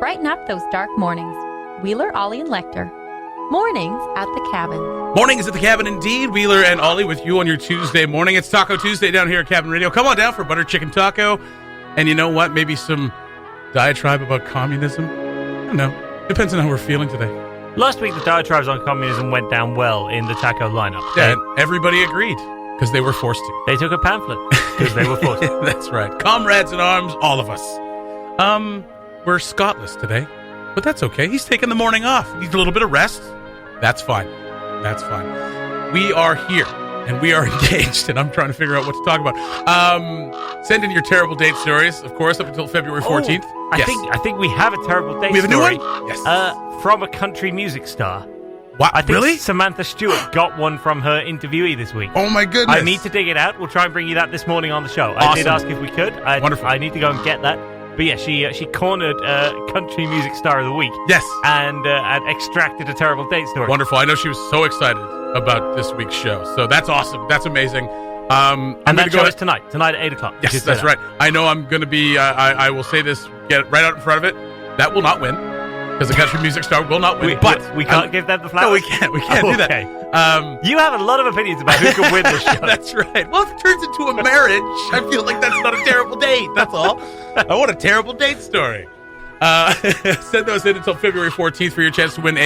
brighten up those dark mornings. Wheeler, Ollie, and Lecter. Mornings at the Cabin. Mornings at the Cabin, indeed. Wheeler and Ollie with you on your Tuesday morning. It's Taco Tuesday down here at Cabin Radio. Come on down for butter chicken taco. And you know what? Maybe some diatribe about communism. I don't know. Depends on how we're feeling today. Last week, the diatribes on communism went down well in the taco lineup. Yeah, and everybody agreed because they were forced to. They took a pamphlet because they were forced to. That's right. Comrades in arms, all of us. We're Scottless today, but that's okay. He's taking the morning off. He needs a little bit of rest. That's fine. That's fine. We are here, and we are engaged, and I'm trying to figure out what to talk about. Send in your terrible date stories, of course, up until February 14th. I think we have a terrible date story. We have a new one? Yes. From a country music star. What? I think Really? Samantha Stewart got one from her interviewed this week. Oh, my goodness. I need to dig it out. We'll try and bring you that this morning on the show. Awesome. I did ask if we could. Wonderful. I need to go and get that. But yeah, she cornered Country Music Star of the Week. Yes. And extracted a terrible date story. Wonderful. I know she was so excited about this week's show. So that's awesome. That's amazing. And that show is tonight at 8 o'clock. Yes, that's right. I know I'm going to be, I will say this, get it right out in front of it. That will not win. Because the Country Music Star will not win. But we can't give them the flowers? No, we can't. We can't do that. You have a lot of opinions about who can win this show. That's right. Well, if it turns into a marriage, I feel like that's not a terrible date. That's all. I want a terrible date story. Send those in until February 14th for your chance to win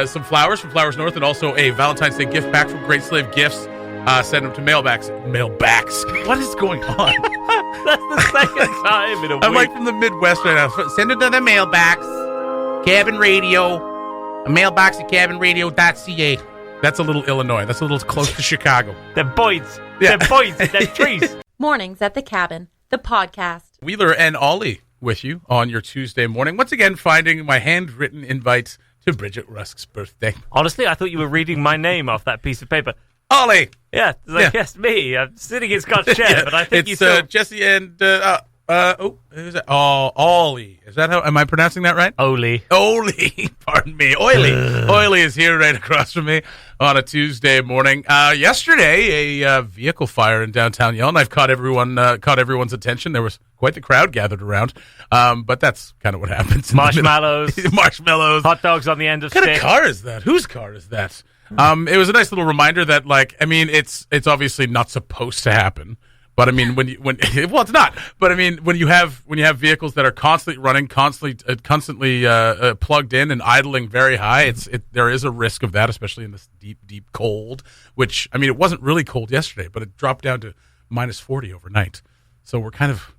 some flowers from Flowers North and also a Valentine's Day gift pack from Great Slave Gifts. Send them to mailbacks. What is going on? That's the second time in a week. I'm like from the Midwest right now. Send it to the mailbacks. Cabin Radio. A mailbox at cabinradio.ca. That's a little Illinois. That's a little close to Chicago. They're boys. Yeah. They're boys. They're trees. Mornings at the Cabin, the podcast. Wheeler and Ollie with you on your Tuesday morning. Once again, finding my handwritten invite to Bridget Rusk's birthday. Honestly, I thought you were reading my name off that piece of paper. Ollie! Yeah, yes, me. I'm sitting in Scott's chair, but I think it's Jesse and who's that? Oh, Ollie. Is that how? Am I pronouncing that right? Oli. Pardon me. Oily is here right across from me on a Tuesday morning. Yesterday, a vehicle fire in downtown Yellowknife caught everyone's attention. There was quite the crowd gathered around. But that's kind of what happens. Marshmallows. Hot dogs on the end of sticks. What kind of car is that? Whose car is that? It was a nice little reminder that, it's obviously not supposed to happen. But I mean, it's not. But I mean, when you have vehicles that are constantly running, constantly plugged in and idling very high, there is a risk of that, especially in this deep cold. Which I mean, it wasn't really cold yesterday, but it dropped down to -40 overnight. So we're kind of,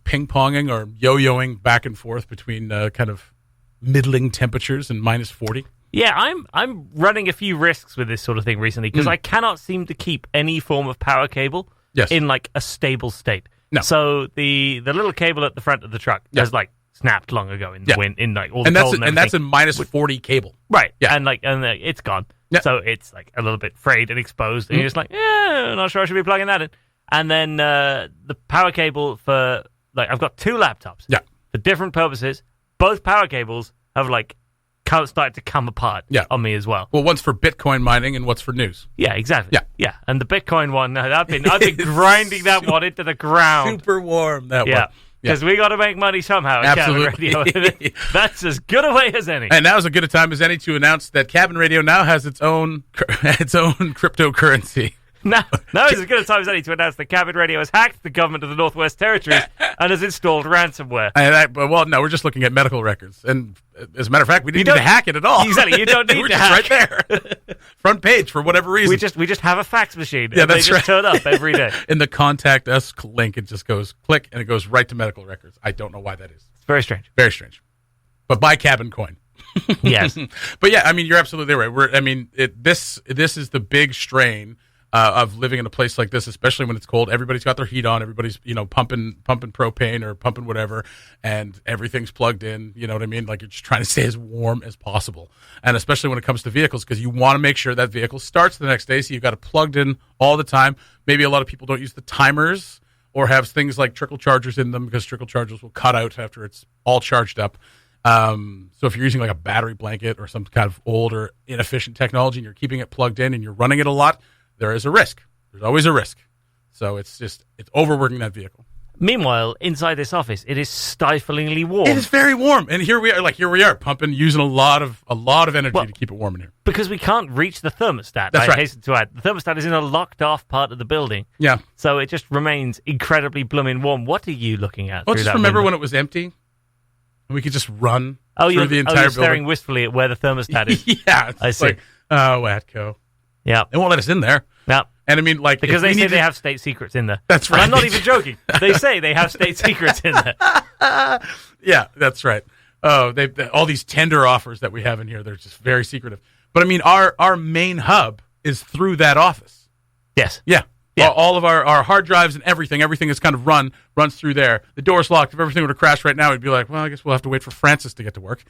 ping ponging or yo-yoing back and forth between kind of middling temperatures and -40. Yeah, I'm running a few risks with this sort of thing recently because I cannot seem to keep any form of power cable. Yes. In a stable state. No. So the little cable at the front of the truck has snapped long ago in the wind, in all the cold and that's a -40 cable. Right. Yeah. And it's gone. Yeah. So it's a little bit frayed and exposed, and you're just not sure I should be plugging that in. And then the power cable for I've got two laptops. Yeah. For different purposes. Both power cables have started to come apart on me as well. Well, one's for Bitcoin mining and what's for news. Yeah, exactly. Yeah. And the Bitcoin one, I've been grinding that one into the ground. Super warm, that one. Yeah. Because we got to make money somehow at Absolutely. Cabin Radio. That's as good a way as any. And now's as good a time as any to announce that Cabin Radio now has its own cryptocurrency. Now is as good a time as any to announce that Cabin Radio has hacked the government of the Northwest Territories and has installed ransomware. No, we're just looking at medical records. And as a matter of fact, we didn't need to hack it at all. Exactly, you don't need we're to just hack. Right there. Front page for whatever reason. We just have a fax machine. Yeah, and that's they just turn up every day. In the contact us link, it just goes click and it goes right to medical records. I don't know why that is. It's very strange. Very strange. But buy Cabin Coin. Yes. But yeah, I mean, you're absolutely right. This is the big strain of living in a place like this, especially when it's cold. Everybody's got their heat on. Everybody's, pumping propane or pumping whatever, and everything's plugged in. You know what I mean? You're just trying to stay as warm as possible. And especially when it comes to vehicles, because you want to make sure that vehicle starts the next day, so you've got it plugged in all the time. Maybe a lot of people don't use the timers or have things like trickle chargers in them, because trickle chargers will cut out after it's all charged up. So if you're using a battery blanket or some kind of old or inefficient technology and you're keeping it plugged in and you're running it a lot, there is a risk. There's always a risk. So it's overworking that vehicle. Meanwhile, inside this office, it is stiflingly warm. It is very warm, and here we are, pumping, using a lot of energy to keep it warm in here. Because we can't reach the thermostat. That's right. I hasten to add, the thermostat is in a locked-off part of the building. Yeah. So it just remains incredibly blooming warm. What are you looking at? Well, just remember when it was empty, and we could just run through the entire you're building. staring wistfully at where the thermostat is. Yeah, I see. like, oh, Watco. Yeah. They won't let us in there. Yeah. And I mean, like, because they say they have state secrets in there. That's right. And I'm not even joking. They say they have state secrets in there. Yeah, that's right. Oh, they all these tender offers that we have in here, they're just very secretive. But I mean, our main hub is through that office. Yes. Yeah. Yeah. All of our hard drives and everything is kind of runs through there. The door's locked. If everything were to crash right now, we'd be like, well, I guess we'll have to wait for Francis to get to work.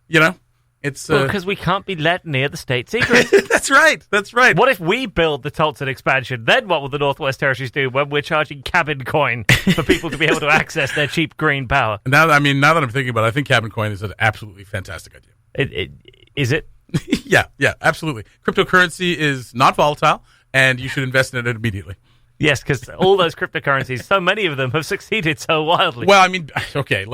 You know? It's because we can't be let near the state secrets. That's right. What What if we build the Tulsa expansion? Then what will the Northwest Territories do when we're charging cabin coin for people to be able to access their cheap green power? Now that I'm thinking about it, I think cabin coin is an absolutely fantastic idea. Is it? Yeah, absolutely. Cryptocurrency is not volatile, and you should invest in it immediately. Yes, because all those cryptocurrencies, so many of them have succeeded so wildly. Well, I mean, okay,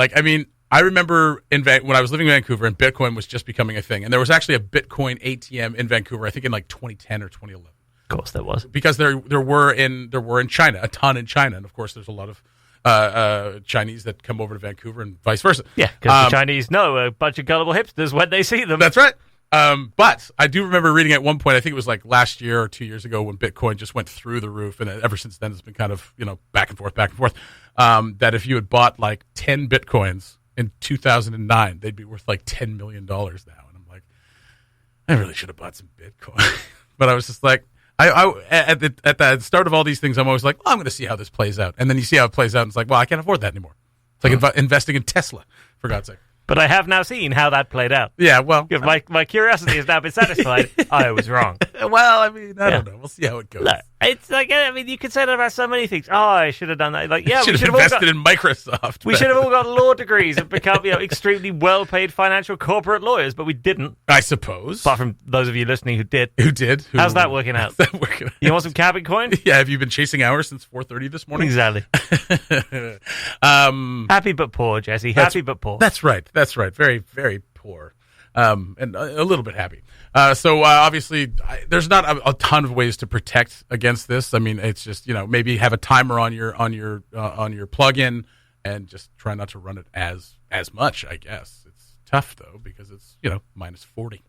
I remember when I was living in Vancouver and Bitcoin was just becoming a thing. And there was actually a Bitcoin ATM in Vancouver, I think in like 2010 or 2011. Of course there was. Because there were in China, a ton in China. And of course there's a lot of Chinese that come over to Vancouver and vice versa. Yeah, because the Chinese know a bunch of gullible hipsters when they see them. That's right. But I do remember reading at one point, I think it was like last year or 2 years ago when Bitcoin just went through the roof. And ever since then it's been kind of, back and forth, that if you had bought like 10 Bitcoins in 2009, they'd be worth like $10 million now. And I'm like, I really should have bought some Bitcoin. But I was just like, at the start of all these things, I'm always like, well, I'm going to see how this plays out. And then you see how it plays out, and it's like, well, I can't afford that anymore. It's like investing in Tesla, for God's sake. But I have now seen how that played out. Yeah, well. My curiosity has now been satisfied. I was wrong. Well, I mean, I don't know. We'll see how it goes. Look, it's like, I mean, you could say that about so many things. Oh, I should have done that. Like, yeah, we should have invested in Microsoft. We should have all got law degrees and become extremely well-paid financial corporate lawyers, but we didn't. I suppose. Apart from those of you listening who did. How's that working out? You want some cabin coin? Yeah, have you been chasing hours since 4:30 this morning? Exactly. Happy but poor, Jesse. Happy but poor. That's right. Very, very poor. And a little bit happy. So obviously, there's not a ton of ways to protect against this. I mean, it's just maybe have a timer on your plug-in and just try not to run it as much. I guess it's tough though because it's minus 40.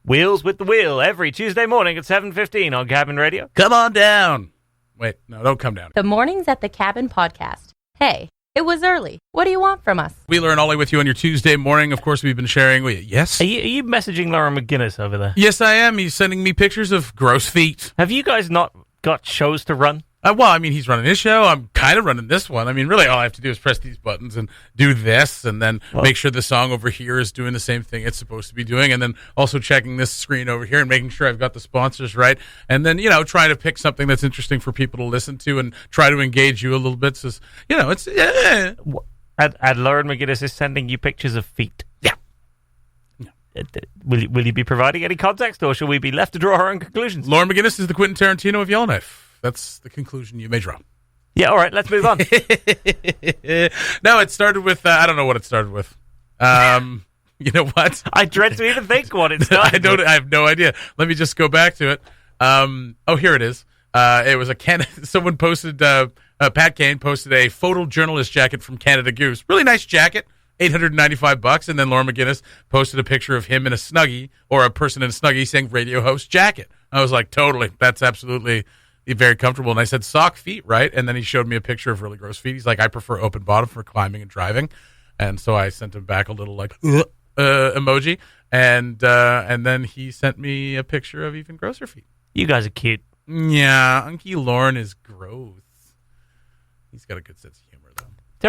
Wheels with the Wheel every Tuesday morning at 7:15 on Cabin Radio. Come on down. Wait, no, don't come down. The Mornings at the Cabin podcast. Hey, it was early. What do you want from us? Wheeler and Ollie with you on your Tuesday morning. Of course, we've been sharing. Yes? Are you messaging Lauren McGinnis over there? Yes, I am. He's sending me pictures of gross feet. Have you guys not got shows to run? Well, I mean, he's running his show. I'm kind of running this one. I mean, really, all I have to do is press these buttons and do this, and then make sure the song over here is doing the same thing it's supposed to be doing, and then also checking this screen over here and making sure I've got the sponsors right, and then, trying to pick something that's interesting for people to listen to and try to engage you a little bit. So, it's... And Lauren McGinnis is sending you pictures of feet. Yeah. Will you be providing any context, or shall we be left to draw our own conclusions? Lauren McGinnis is the Quentin Tarantino of Yellowknife. That's the conclusion you may draw. Yeah, all right, let's move on. No, it started with, I don't know what it started with. You know what? I dread to even think what it started with. I have no idea. Let me just go back to it. Here it is. It was someone posted, Pat Kane posted a photojournalist jacket from Canada Goose. Really nice jacket. $895, and then Lauren McGinnis posted a picture of him in a Snuggie, or a person in a Snuggie saying radio host jacket. I was like, totally, that's absolutely very comfortable. And I said, sock feet, right? And then he showed me a picture of really gross feet. He's like, I prefer open bottom for climbing and driving. And so I sent him back a little like emoji, and then he sent me a picture of even grosser feet. You guys are cute. Yeah, Uncle Loren is gross. He's got a good sense of humor, though.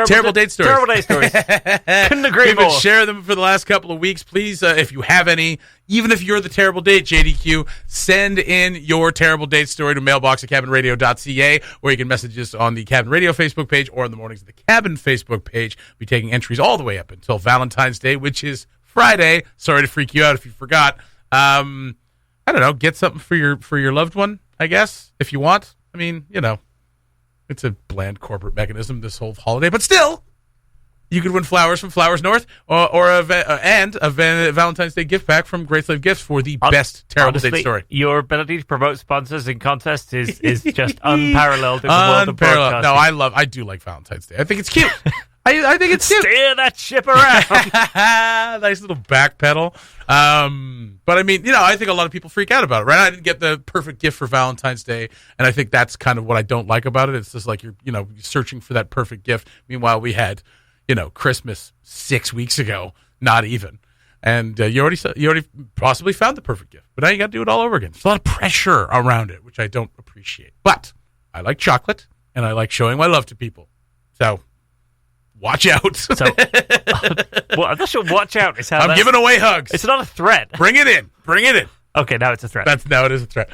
Terrible date stories. Terrible date stories. Couldn't agree We've more. been sharing them for the last couple of weeks. Please, if you have any, even if you're the terrible date, JDQ, send in your terrible date story to mailbox@cabinradio.ca, or you can message us on the Cabin Radio Facebook page or in the Mornings of the Cabin Facebook page. We'll be taking entries all the way up until Valentine's Day, which is Friday. Sorry to freak you out if you forgot. I don't know. Get something for your loved one, I guess, if you want. I mean, It's a bland corporate mechanism, this whole holiday. But still, you could win flowers from Flowers North or a Valentine's Day gift pack from Great Slave Gifts for the best terrible date story. Your ability to promote sponsors in contests is just unparalleled in the world of broadcasting. No, I do like Valentine's Day. I think it's cute. I think it's cute. Steer that ship around. Nice little back pedal. But I mean, I think a lot of people freak out about it, right? I didn't get the perfect gift for Valentine's Day, and I think that's kind of what I don't like about it. It's just like you're searching for that perfect gift. Meanwhile, we had, Christmas 6 weeks ago, not even. And you already possibly found the perfect gift, but now you got to do it all over again. There's a lot of pressure around it, which I don't appreciate. But I like chocolate, and I like showing my love to people. So watch out. Well, I'm not sure watch out is how I'm giving away hugs. It's not a threat. Bring it in. Okay, now it's a threat. Now it is a threat.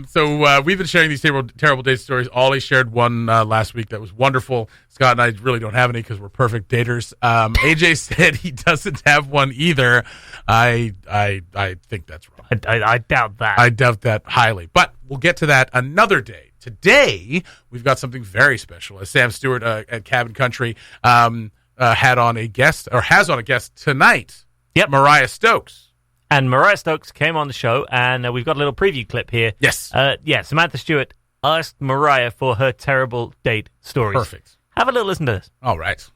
So we've been sharing these terrible date stories. Ollie shared one last week that was wonderful. Scott and I really don't have any because we're perfect daters. AJ said he doesn't have one either. I think that's wrong. I doubt that. I doubt that highly. But we'll get to that another day. Today, we've got something very special. As Sam Stewart at Cabin Country has on a guest tonight. Yep. Mariah Stokes. And Mariah Stokes came on the show, and we've got a little preview clip here. Yes. Samantha Stewart asked Mariah for her terrible date stories. Perfect. Have a little listen to this. All right.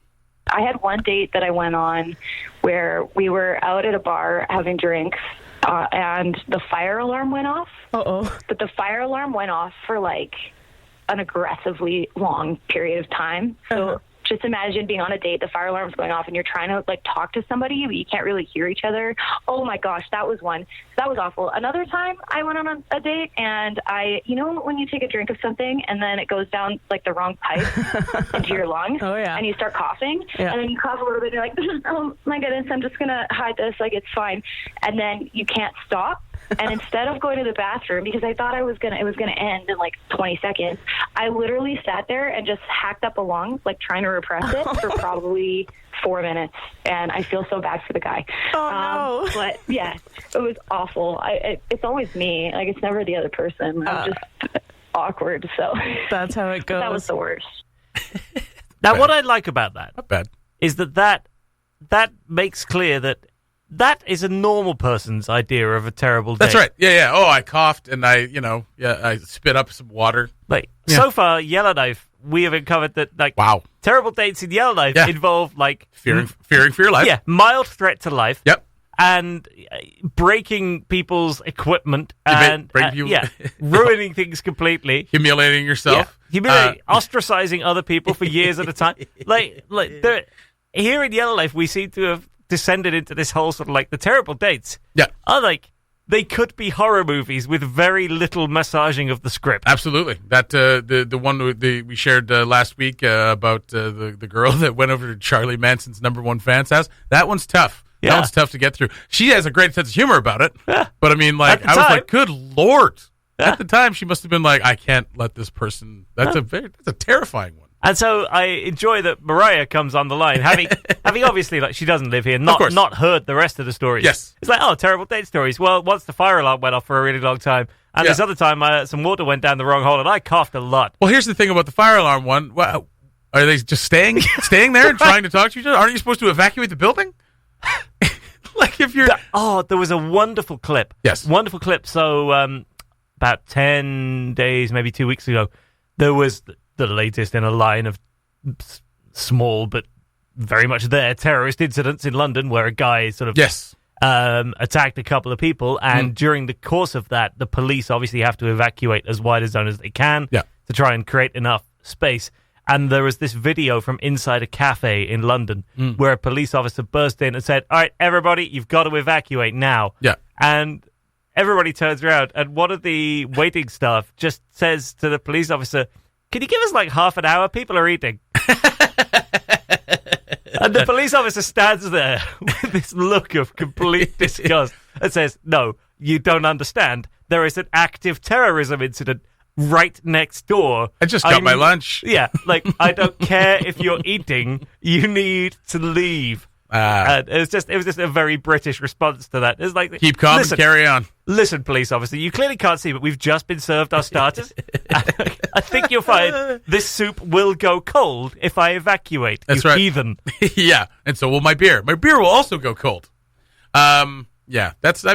I had one date that I went on where we were out at a bar having drinks, and the fire alarm went off. Uh-oh. But the fire alarm went off for, an aggressively long period of time. So just imagine being on a date, the fire alarm's going off, and you're trying to, talk to somebody, but you can't really hear each other. Oh, my gosh, that was one. That was awful. Another time, I went on a date, and when you take a drink of something, and then it goes down, the wrong pipe into your lungs, and you start coughing, and then you cough a little bit, and you're like, oh, my goodness, I'm just going to hide this, it's fine. And then you can't stop. And instead of going to the bathroom, because I thought it was gonna end in 20 seconds, I literally sat there and just hacked up a lung, trying to repress it for probably 4 minutes. And I feel so bad for the guy. Oh, no. But yeah, it was awful. It's always me. It's never the other person. I'm just awkward. So that's how it goes. That was the worst. Now, what I like about that, not bad, is that makes clear that is a normal person's idea of a terrible date. That's right. Yeah. Oh, I coughed and I spit up some water. So far, Yellowknife, we have uncovered that, wow, terrible dates in Yellowknife involve, fearing for your life. Yeah, mild threat to life. Yep. And breaking people's equipment and ruining things completely. Humiliating yourself. Yeah. Ostracizing other people for years at a time. Here in Yellowknife, we seem to have descended into this whole sort of the terrible dates. Yeah. Are they could be horror movies with very little massaging of the script. Absolutely. That the one we shared last week about the girl that went over to Charlie Manson's #1 fan's house. That one's tough. Yeah. That one's tough to get through. She has a great sense of humor about it. Yeah. But I mean, I was like, good Lord. Yeah. At the time, she must have been like, I can't let this person. That's a terrifying one. And so I enjoy that Mariah comes on the line, having obviously, she doesn't live here, not heard the rest of the stories. Yes. It's terrible date stories. Well, once the fire alarm went off for a really long time, and this other time some water went down the wrong hole, and I coughed a lot. Well, here's the thing about the fire alarm one. Well, are they just staying there and trying to talk to each other? Aren't you supposed to evacuate the building? If you're... there was a wonderful clip. Yes. Wonderful clip. So about 10 days, maybe 2 weeks ago, there was... the latest in a line of small but very much there terrorist incidents in London where a guy sort of attacked a couple of people, and during the course of that, the police obviously have to evacuate as wide a zone as they can to try and create enough space. And there was this video from inside a cafe in London where a police officer burst in and said, all right, everybody, you've got to evacuate now. Yeah. And everybody turns around, and one of the waiting staff just says to the police officer, can you give us half an hour? People are eating. And the police officer stands there with this look of complete disgust and says, no, you don't understand. There is an active terrorism incident right next door. I just got my lunch. Yeah, I don't care if you're eating. You need to leave. It was just a very British response to that. It's like, Keep calm and carry on. Listen, police officer, you clearly can't see, but we've just been served our starters. I think you'll find this soup will go cold if I evacuate. That's you right. heathen. Yeah, and so will my beer. My beer will also go cold. That's.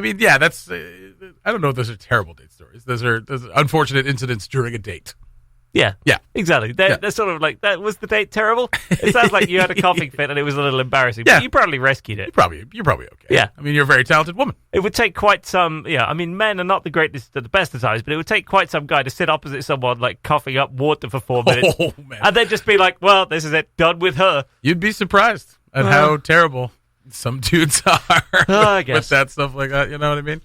I don't know if those are terrible date stories. Those are unfortunate incidents during a date. Yeah, Yeah. exactly. They're sort of like, that was the date terrible? It sounds like you had a coughing fit and it was a little embarrassing, but Yeah. you probably rescued it. You're probably okay. Yeah. I mean, you're a very talented woman. It would take quite some, I mean, men are not the greatest at the best of times, but it would take quite some guy to sit opposite someone, like, coughing up water for 4 minutes. Oh, man. And then just be like, well, this is it, done with her. You'd be surprised at how terrible some dudes are I guess. with that stuff like that. You know what I mean?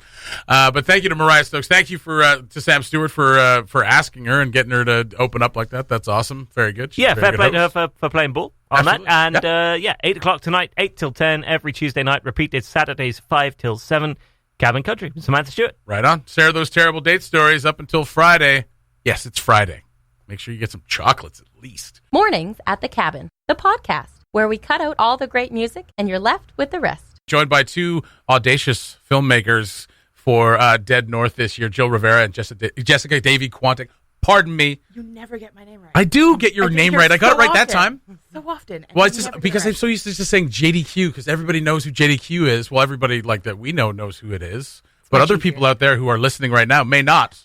But thank you to Mariah Stokes. Thank you to Sam Stewart for asking her and getting her to open up like that. That's awesome. Very good. She's a very Fair good play to her host. for playing ball on Absolutely. that. And 8 o'clock tonight, 8 till 10, every Tuesday night, repeated Saturdays, 5 till 7. Cabin Country, Samantha Stewart. Right on. Share those terrible date stories up until Friday. Yes, it's Friday. Make sure you get some chocolates at least. Mornings at the Cabin, the podcast, where we cut out all the great music and you're left with the rest. Joined by two audacious filmmakers for Dead North this year, Jill Rivera and Jessica Davey-Quantick. Pardon me. You never get my name right. I do get your I think name you're right. I got so it right that often. time. So often. And Well, you it's just never get because it I'm so used to just saying JDQ because everybody knows who JDQ is. Well, everybody like that we know knows who it is. But other people out there who are listening right now may not.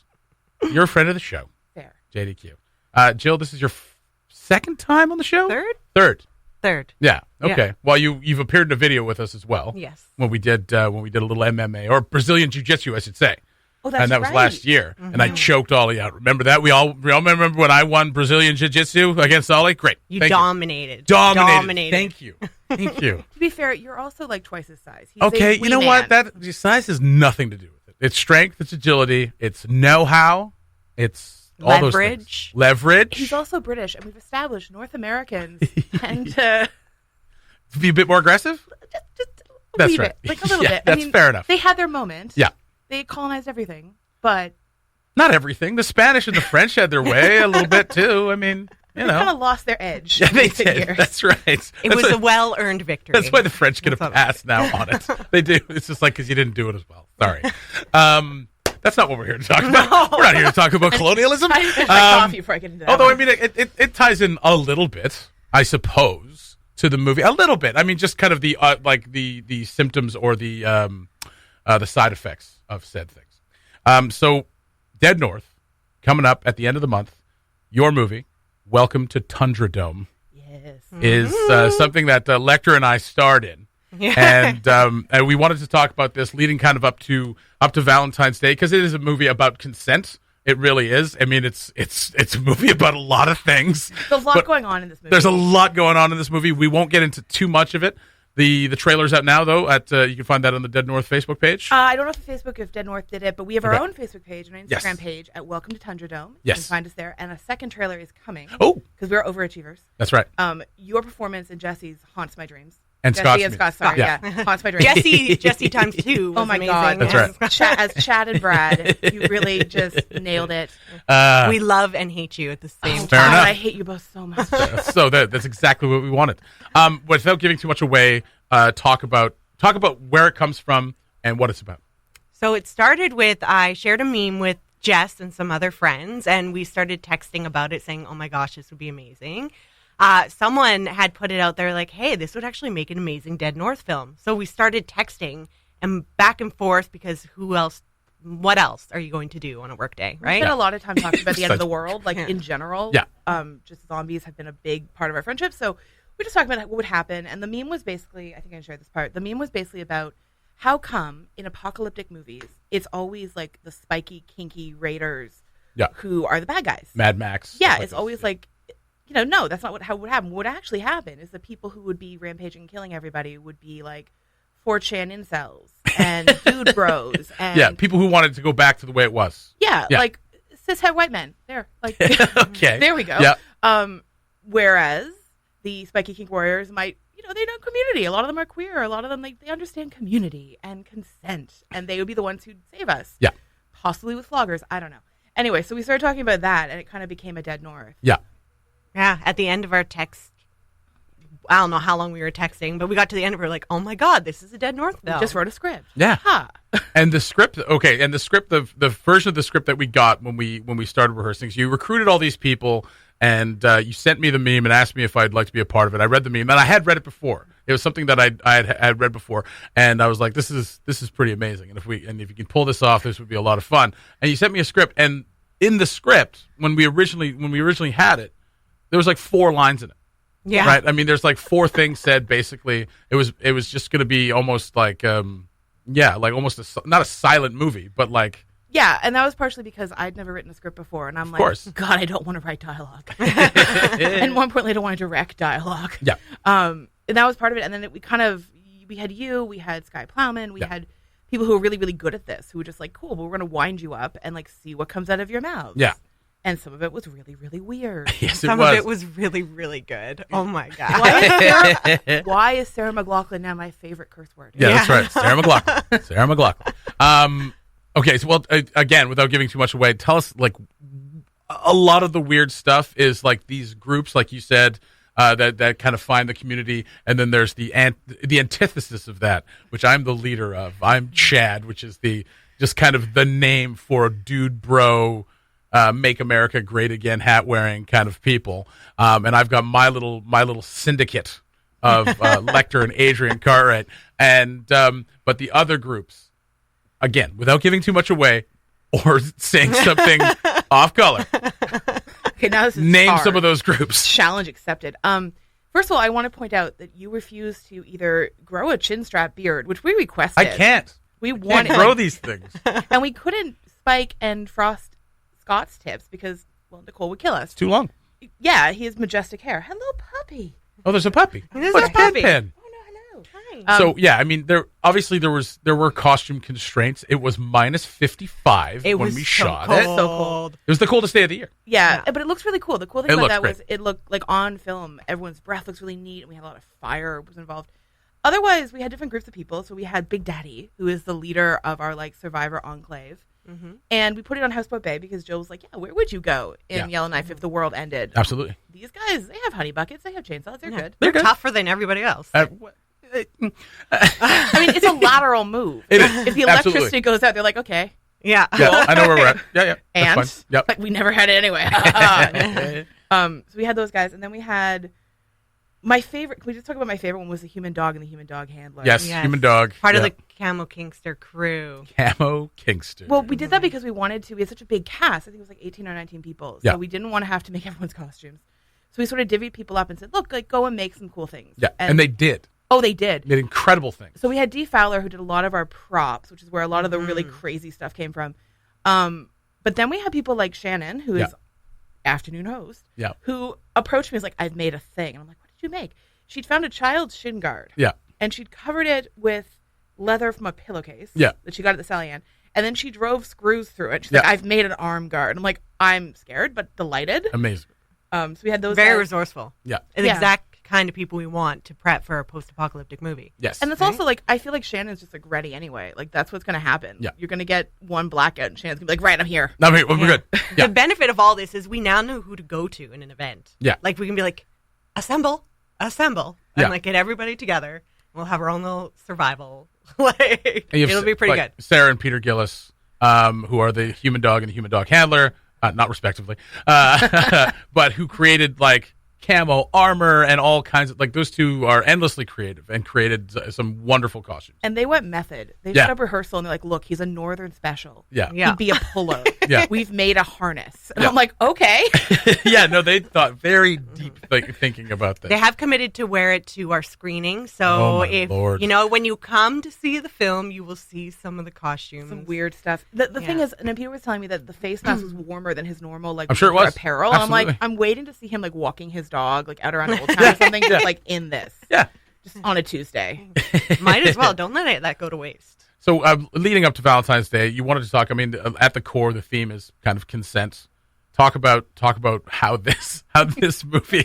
You're a friend of the show. Fair. JDQ. Jill, this is your second time on the show? Third. Yeah. Okay. Yeah. Well, you've appeared in a video with us as well. Yes. When we did a little MMA or Brazilian Jiu-Jitsu, I should say. Oh, that's And that was right. last year. And I choked Ollie out. Remember that? We all remember when I won Brazilian Jiu-Jitsu against Ollie? Great. You Thank dominated. Dominated. Thank you. Thank you. To be fair, you're also like twice his size. He's Okay, a you know wee what? man. That size has nothing to do with it. It's strength, it's agility, it's know-how, it's all those things. Leverage. Leverage. He's also British, and we've established North Americans tend to Be a bit more aggressive? just a That's wee right. bit, like a little Yeah, bit. that's fair enough. They had their moment. Yeah. They colonized everything, but Not everything. The Spanish and the French had their way a little bit too. I mean, you they kind know. of lost their edge. Yeah, in they recent did. years. That's right. It was a well-earned victory. That's why the French get a That's all pass now on it. They do. It's just like because you didn't do it as well. Sorry. That's not what we're here to talk about. We're not here to talk about colonialism. I finish my coffee before I get into that. Although, one. I mean, it ties in a little bit, I suppose, to the movie. A little bit. I mean, just kind of the the symptoms or the side effects of said things. So, Dead North, coming up at the end of the month, your movie, Welcome to Tundradome, yes. is something that Lecter and I starred in. And we wanted to talk about this leading kind of up to Valentine's Day because it is a movie about consent. It really is. I mean, it's a movie about a lot of things. There's a lot but going on in this movie. There's a lot going on in this movie. We won't get into too much of it. The trailer's out now, though. You can find that on the Dead North Facebook page. I don't know if Dead North did it, but we have our Okay. own Facebook page and an Yes. Instagram page at Welcome to Tundradome. You Yes. can find us there. And a second trailer is coming. Oh, Because we're overachievers. that's right. Your performance and Jesse's haunts my dreams. And Jesse Scott's. Sorry, Yeah. haunts my dreams. Jesse times 2 was Oh my amazing. God. That's right. As Chad and Brad, you really just nailed it. We love and hate you at the same Fair time. enough. I hate you both so much. So that's exactly what we wanted. Without giving too much away, talk about where it comes from and what it's about. So it started with I shared a meme with Jess and some other friends, and we started texting about it saying, oh my gosh, this would be amazing. Someone had put it out there like, hey, this would actually make an amazing Dead North film. So we started texting and back and forth because what else are you going to do on a work day, We've right? spent a lot of time talking about the end of the world, like in general. Yeah. Just zombies have been a big part of our friendship. So we just talked about what would happen. And the meme was basically, I think I shared this part. The meme was basically about how come in apocalyptic movies, it's always like the spiky, kinky raiders who are the bad guys. Mad Max. Yeah, stuff it's like always this. like, no, that's not how it would happen. What would actually happen is the people who would be rampaging and killing everybody would be like 4chan incels and dude bros. And people who wanted to go back to the way it was. yeah, Yeah. like cishet white men. There, like, Okay. there we go. Yeah. Whereas the spiky kink warriors might, they know community. A lot of them are queer. A lot of them, they understand community and consent, and they would be the ones who'd save us. Yeah. Possibly with floggers. I don't know. Anyway, so we started talking about that, and it kind of became a Dead North. Yeah. Yeah, at the end of our text I don't know how long we were texting, but we got to the end and we were like, oh my God, this is a Dead North film. We just wrote a script. Yeah. Huh. And the script, the version of the script that we got when we started rehearsing, so you recruited all these people, and you sent me the meme and asked me if I'd like to be a part of it. I read the meme, and I had read it before. It was something that I had read before, and I was like, this is pretty amazing. And if you can pull this off, this would be a lot of fun. And you sent me a script, and in the script, when we originally had it, there was like 4 lines in it. Yeah. Right. I mean, there's like 4 things said. Basically, it was just going to be almost like like almost not a silent movie, but like. Yeah, and that was partially because I'd never written a script before, and I'm like, course. God, I don't want to write dialogue. And more importantly, I don't want to direct dialogue. Yeah. And that was part of it. And then we had Sky Plowman, we had people who were really, really good at this, who were just like, cool, but we're going to wind you up and like see what comes out of your mouth. Yeah. And some of it was really, really weird. Yes, Some it was. of it was really, really good. Oh my God. Why is Sarah McLachlan now my favorite curse word? Yeah, that's right. Sarah McLachlan. Sarah McLachlan. Okay, so again, without giving too much away, tell us, like, a lot of the weird stuff is like these groups, like you said, that kind of find the community, and then there's the antithesis of that, which I'm the leader of. I'm Chad, which is just kind of the name for dude bro, make America great again hat wearing kind of people. And I've got my little syndicate of Lecter and Adrian Cartwright, and but the other groups. Again, without giving too much away or saying something off color. Okay, now this is Name hard. some of those groups. Challenge accepted. First of all, I want to point out that you refuse to either grow a chin strap beard, which we requested. I can't. We Can't wanted grow these things. and we couldn't spike and frost Scott's tips because, well, Nicole would kill us. It's too long. Yeah, he has majestic hair. Hello, puppy. Oh, there's a puppy. There's What's a puppy. Bedpan? Oh no, hello. Hi. So yeah, I mean, there were costume constraints. It was minus 55 It when was we so shot cold. it. So cold. It was the coldest day of the year. Yeah, Yeah. but it looks really cool. The cool thing It about looks that great. was it looked like on film. Everyone's breath looks really neat, and we had a lot of fire was involved. Otherwise, we had different groups of people. So we had Big Daddy, who is the leader of our like Survivor Enclave, and we put it on Houseboat Bay because Joe was like, "Yeah, where would you go in Yellowknife if the world ended?" Absolutely. These guys, they have honey buckets, they have chainsaws, they're good. They're good. tougher than everybody else. I mean, it's a lateral move. It is. If the Absolutely. electricity goes out, they're like, "Okay." Yeah. Yeah, I know where we're at. Yeah, yeah. And That's fine. Yep. like we never had it anyway. So we had those guys, and then we had my favorite. Can we just talk about my favorite one? Was the human dog and the human dog handler. Yes, Yes. human dog. Part Yeah. of the Camo Kingster crew. Camo Kingston. Well, we did that because we wanted to. We had such a big cast. I think it was like 18 or 19 people. So Yeah. we didn't want to have to make everyone's costumes. So we sort of divvied people up and said, "Look, like go and make some cool things." Yeah, and they did. Oh, they did. They did incredible things. So we had Dee Fowler, who did a lot of our props, which is where a lot of the really crazy stuff came from. But then we had people like Shannon, who is afternoon host, Yeah. who approached me as like, "I've made a thing." And I'm like, "What did you make?" She'd found a child's shin guard. Yeah. And she'd covered it with leather from a pillowcase. Yeah. That she got at the Sally Ann. And then she drove screws through it. She's like, Yeah. "I've made an arm guard." I'm like, I'm scared, but delighted. Amazing. So we had those Very guys. resourceful. Yeah. The Yeah. exact kind of people we want to prep for a post-apocalyptic movie. Yes. And it's also like, I feel like Shannon's just like ready anyway. Like that's what's going to happen. Yeah. You're going to get one blackout and Shannon's going to be like, "Right, I'm here." No, we're good. Yeah. The benefit of all this is we now know who to go to in an event. Yeah. Like we can be like, assemble, and Yeah. like get everybody together. We'll have our own little survival. Like And you have it'll be pretty like good. Sarah and Peter Gillis, who are the human dog and the human dog handler, not respectively, but who created like camo armor and all kinds of like those two are endlessly creative and created some wonderful costumes. And they went method. They Yeah. showed up rehearsal and they're like, "Look, he's a northern special. Yeah. Yeah. He'd be a puller. Yeah. We've made a harness." And Yeah. I'm like, "Okay." Yeah, no, they thought very deep thinking about this. They have committed to wear it to our screening. Oh, So my if Lord. you know when you come to see the film, you will see some of the costumes. Some weird stuff. The thing Yeah. is, and then Peter was telling me that the face mask was warmer than his normal like I'm sure it winter was. apparel. And I'm like, Absolutely. I'm waiting to see him like walking his dog like out around Old Town or something, just like in this. Yeah. Just on a Tuesday. Might as well. Don't let that go to waste. So leading up to Valentine's Day, you wanted to talk. I mean, at the core, the theme is kind of consent. Talk about how this movie,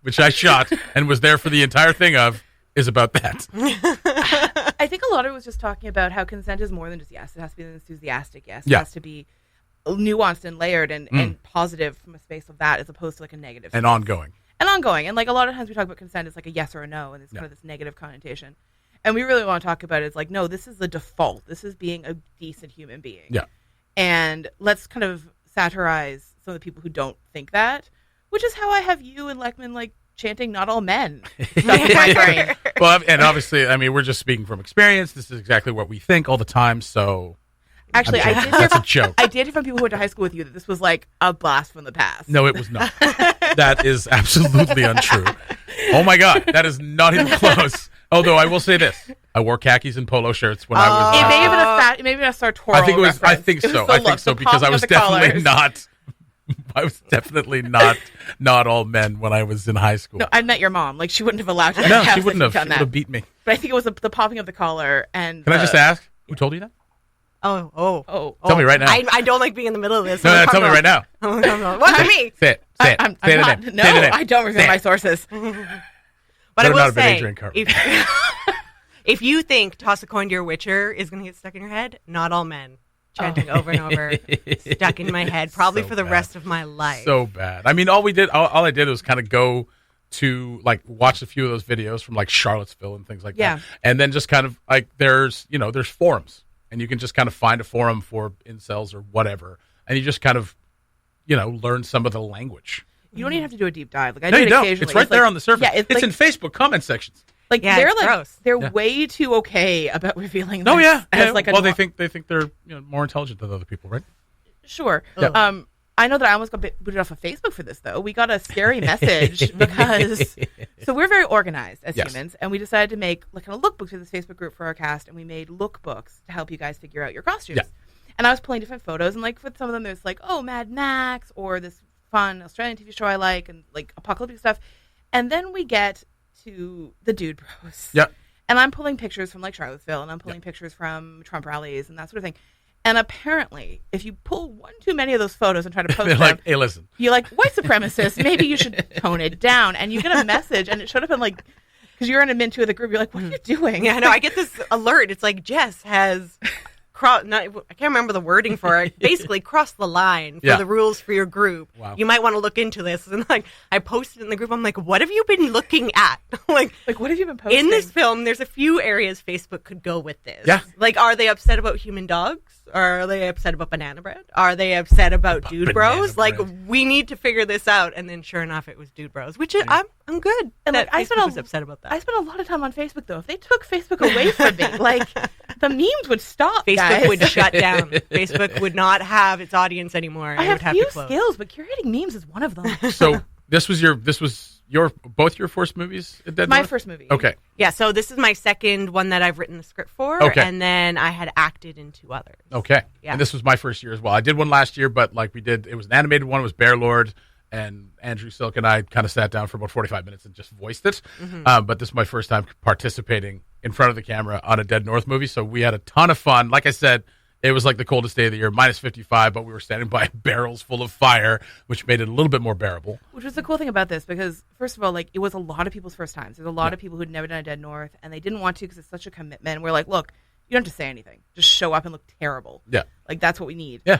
which I shot and was there for the entire thing of, is about that. I think a lot of it was just talking about how consent is more than just yes. It has to be an enthusiastic yes. It Yeah. has to be nuanced and layered and positive from a space of that as opposed to like a negative And space. ongoing. and ongoing. And like a lot of times we talk about consent as like a yes or a no, and it's kind of this negative connotation. And we really want to talk about it as like, no, this is the default. This is being a decent human being. Yeah. And let's kind of satirize some of the people who don't think that, which is how I have you and Leckman like chanting "Not all men." Stuck in my brain. Well, and obviously, I mean, we're just speaking from experience. This is exactly what we think all the time. So, actually, that's a joke. I did hear from people who went to high school with you that this was like a blast from the past. No, it was not. That is absolutely untrue. Oh my God, that is not even close. Although I will say this, I wore khakis and polo shirts when I was. It may have been a sartorial. I think it was. Reference. I think It was so. the I look, think so the because I popping was of the definitely collars. not. I was definitely not all men when I was in high school. No, I met your mom. Like she wouldn't have allowed you. No, to she wouldn't have. She done would that. have beat me. But I think it was the popping of the collar and. Can I just ask who told you that? Oh. Tell me right now. I don't like being in the middle of this. No, tell me right now. What's to me? Say it. Say it. I'm Say not. the name. No, Say the name. I don't reveal Say my it. sources. But I Better will not have been say, Adrian Cartwright. if you think toss a coin to your Witcher is going to get stuck in your head, not all men. Chanting over and over, stuck in my head, probably So for the bad. rest of my life. So bad. I mean, all I did was kind of go to like watch a few of those videos from like Charlottesville and things like Yeah. that, and then just kind of like there's forums, and you can just kind of find a forum for incels or whatever, and you just kind of learn some of the language. You don't even have to do a deep dive. Like I No, do you it don't. occasionally. It's right there like, on the surface. Yeah, it's like, in Facebook comment sections. like Yeah, they're it's like gross. they're Yeah. way too okay about revealing. Oh this yeah. as like a they think they're more intelligent than other people, right? Sure. Yeah. I know that I almost got booted off of Facebook for this though. We got a scary message because so we're very organized as Yes. humans, and we decided to make like a lookbook through this Facebook group for our cast, and we made lookbooks to help you guys figure out your costumes. Yeah. And I was pulling different photos, and like with some of them, there's like Mad Max or this fun Australian TV show I like, and like apocalyptic stuff. And then we get to the dude bros. Yeah. And I'm pulling pictures from like Charlottesville, and I'm pulling pictures from Trump rallies and that sort of thing. And apparently, if you pull one too many of those photos and try to post They're them, like, hey, listen. you're like, white supremacist, maybe you should tone it down. And you get a message, and it showed up in like, because you're in admin 2 of the group, you're like, what are you doing? Yeah, no, I get this alert. It's like Jess has I can't remember the wording for it. Basically, crossed the line for Yeah. the rules for your group. Wow. You might want to look into this. And like, I posted in the group. I'm like, what have you been looking at? like, Like, what have you been posting? in this film, there's a few areas Facebook could go with this. Yeah. Like, are they upset about human dogs? Or are they upset about banana bread? Are they upset about dude banana bros? Like, bread. we need to figure this out. And then, sure enough, it was dude bros, which is, I'm good. And that like, I Facebook was upset about that. I spent a lot of time on Facebook, though. If they took Facebook away from me, like, the memes would stop, Facebook guys. would shut down. Facebook would not have its audience anymore. I It have would have few to close. skills, but curating memes is one of them. So this was both your first movies at Dead My North? first movie. Okay. Yeah, so this is my second one that I've written the script for, Okay. and then I had acted in 2 others. Okay. Yeah. And this was my first year as well. I did one last year, but like it was an animated one. It was Bear Lord, and Andrew Silk and I kind of sat down for about 45 minutes and just voiced it. But this is my first time participating in front of the camera on a Dead North movie, so we had a ton of fun. Like I said, it was like the coldest day of the year, minus 55, but we were standing by barrels full of fire, which made it a little bit more bearable. Which was the cool thing about this, because first of all, like, it was a lot of people's first times. There's a lot of people who'd never done a Dead North, and they didn't want to because it's such a commitment. We're like, look, you don't have to say anything. Just show up and look terrible. Yeah. Like, that's what we need. Yeah.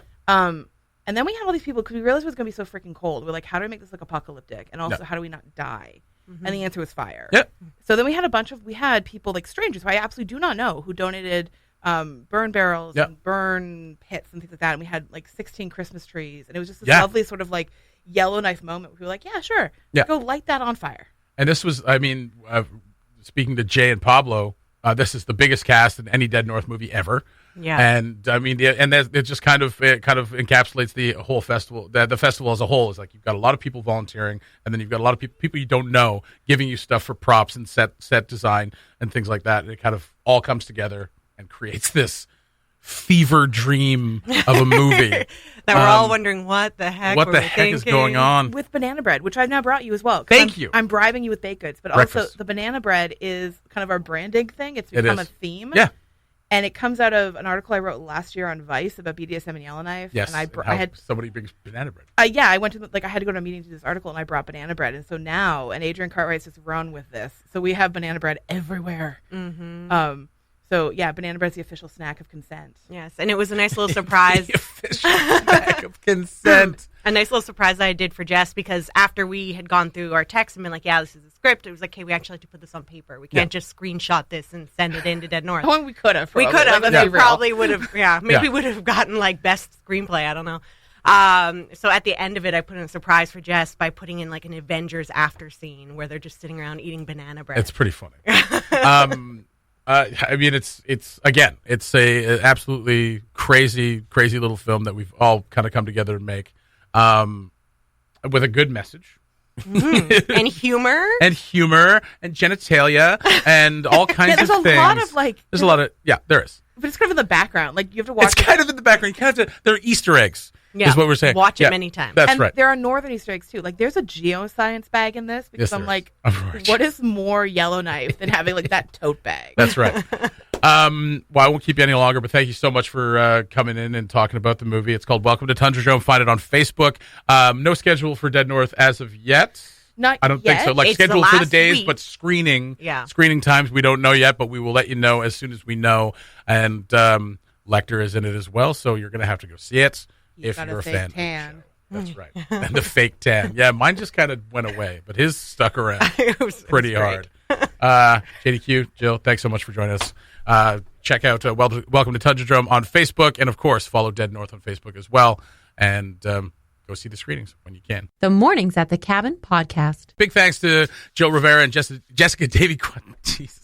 And then we had all these people, because we realized it was going to be so freaking cold. We're like, how do we make this look apocalyptic? And also, Yeah. how do we not die? And the answer was fire. Yeah. So then we had people, like strangers, who I absolutely do not know, who donated burn barrels Yeah. and burn pits and things like that. And we had like 16 Christmas trees. And it was just this Yeah. lovely sort of like Yellowknife moment. We were like, yeah, sure. Yeah. Go light that on fire. And this was, I mean, speaking to Jay and Pablo, this is the biggest cast in any Dead North movie ever. Yeah. And I mean, it just kind of encapsulates the whole festival. The festival as a whole is like you've got a lot of people volunteering, and then you've got a lot of people you don't know giving you stuff for props and set design and things like that. And it kind of all comes together and creates this fever dream of a movie that we're all wondering what the heck what were the we heck is thinking? going on. With banana bread, which I've now brought you as well. 'Cause Thank you. I'm bribing you with baked goods, but Breakfast. also the banana bread is kind of our branding thing. It's It become is. a theme. Yeah. And it comes out of an article I wrote last year on Vice about BDSM and Yellowknife. Yes, And I how had somebody brings banana bread. I went to I had to go to a meeting to do this article, and I brought banana bread. And so now, and Adrian Cartwright's just run with this. So we have banana bread everywhere. So yeah, banana bread's the official snack of consent. Yes, and it was a nice little surprise. The official snack of consent. A nice little surprise that I did for Jess, because after we had gone through our text and been like, yeah, this is the script, it was like, okay, we actually have to put this on paper. We can't just screenshot this and send it in to Dead North. Oh, we could have. We could have. Like, We probably would have. Yeah, maybe would have gotten like best screenplay. I don't know. So at the end of it, I put in a surprise for Jess by putting in like an Avengers after scene where they're just sitting around eating banana bread. It's pretty funny. I mean, it's a absolutely crazy little film that we've all kind of come together and make, with a good message. And humor and genitalia and all kinds of things. There's a lot of there's a lot of there is. But it's kind of in the background. Like you have to watch. It's kind of in the background. You kind of have to, they're Easter eggs. Yeah, is what we're saying. Watch it many times. That's and right. There are northern Easter eggs too. Like there's a geoscience bag in this because I'm like, right. what is more Yellowknife than having like that tote bag? That's right. Well, I won't keep you any longer, but thank you so much for coming in and talking about the movie. It's called Welcome to Tundradome. Find it on Facebook. No schedule for Dead North as of yet. I don't think so. Like It's scheduled the for the last days, week. But screening times we don't know yet, but we will let you know as soon as we know. And Lecter is in it as well, so you're going to have to go see it if you're a fan. Tan. That's right. And the fake tan. Yeah, mine just kind of went away, but his stuck around It was pretty great. hard. JDQ, Jill, thanks so much for joining us. Check out Welcome to Tundradome on Facebook, and of course, follow Dead North on Facebook as well. And go see the screenings when you can. The Mornings at the Cabin podcast. Big thanks to Jill Rivera and Jessica Davey-Quantick.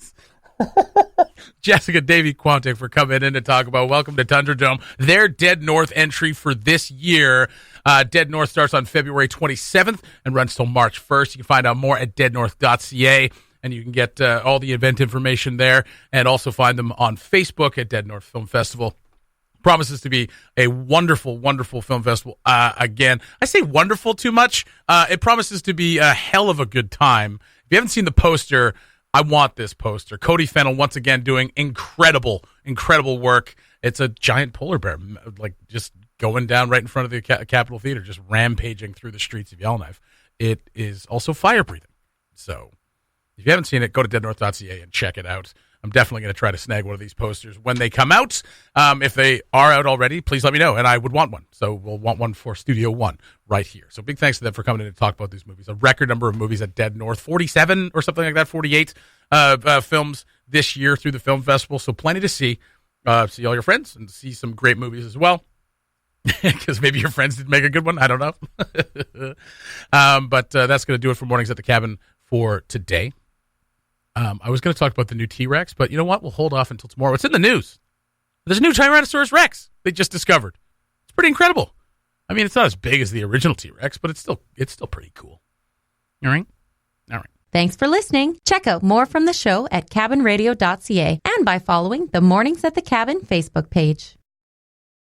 Jessica Davey-Quantick for coming in to talk about Welcome to Tundradome, their Dead North entry for this year. Dead North starts on February 27th and runs till March 1st. You can find out more at deadnorth.ca, and you can get all the event information there, and also find them on Facebook at Dead North Film Festival. Promises to be a wonderful, wonderful film festival. Again, I say wonderful too much. It promises to be a hell of a good time. If you haven't seen the poster, I want this poster. Cody Fennell once again doing incredible work. It's a giant polar bear, like just going down right in front of the Capitol Theater, just rampaging through the streets of Yellowknife. It is also fire breathing. So if you haven't seen it, go to deadnorth.ca and check it out. I'm definitely going to try to snag one of these posters when they come out. If they are out already, please let me know, and I would want one. So we'll want one for Studio One right here. So big thanks to them for coming in to talk about these movies. A record number of movies at Dead North, 47 or something like that, 48 films this year through the film festival. So plenty to see. See all your friends and see some great movies as well. Because maybe your friends didn't make a good one. I don't know. But that's going to do it for Mornings at the Cabin for today. I was going to talk about the new T-Rex, but you know what? We'll hold off until tomorrow. It's in the news. There's a new Tyrannosaurus Rex they just discovered. It's pretty incredible. I mean, it's not as big as the original T-Rex, but it's still pretty cool. All right? Thanks for listening. Check out more from the show at cabinradio.ca and by following the Mornings at the Cabin Facebook page.